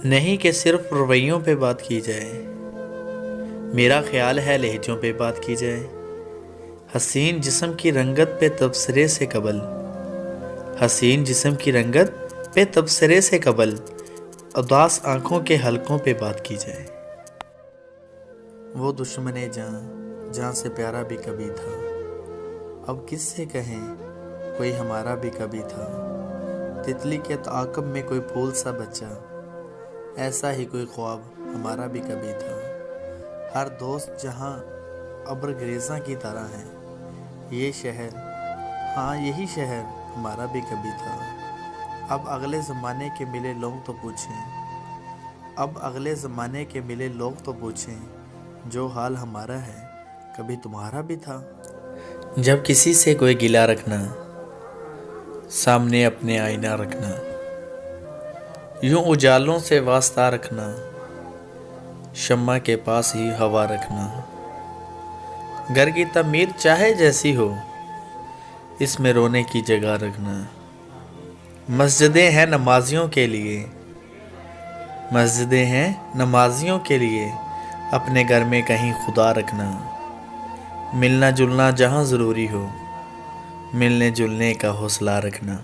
نہیں کہ صرف رویوں پہ بات کی جائے، میرا خیال ہے لہجوں پہ بات کی جائے۔ حسین جسم کی رنگت پہ تبصرے سے قبل، حسین جسم کی رنگت پہ تبصرے سے قبل، اداس آنکھوں کے حلقوں پہ بات کی جائے۔ وہ دشمن جاں سے پیارا بھی کبھی تھا، اب کس سے کہیں کوئی ہمارا بھی کبھی تھا۔ تتلی کے تعاقب میں کوئی پھول سا بچا، ایسا ہی کوئی خواب ہمارا بھی کبھی تھا۔ ہر دوست جہاں ابر گریزاں کی طرح ہے، یہ شہر، ہاں یہی شہر ہمارا بھی کبھی تھا۔ اب اگلے زمانے کے ملے لوگ تو پوچھیں، اب اگلے زمانے کے ملے لوگ تو پوچھیں، جو حال ہمارا ہے کبھی تمہارا بھی تھا۔ جب کسی سے کوئی گلہ رکھنا، سامنے اپنے آئینہ رکھنا، یوں اجالوں سے واسطہ رکھنا، شمع کے پاس ہی ہوا رکھنا۔ گھر کی تعمیر چاہے جیسی ہو، اس میں رونے کی جگہ رکھنا۔ مسجدیں ہیں نمازیوں کے لیے، مسجدیں ہیں نمازیوں کے لیے، اپنے گھر میں کہیں خدا رکھنا۔ ملنا جلنا جہاں ضروری ہو، ملنے جلنے کا حوصلہ رکھنا۔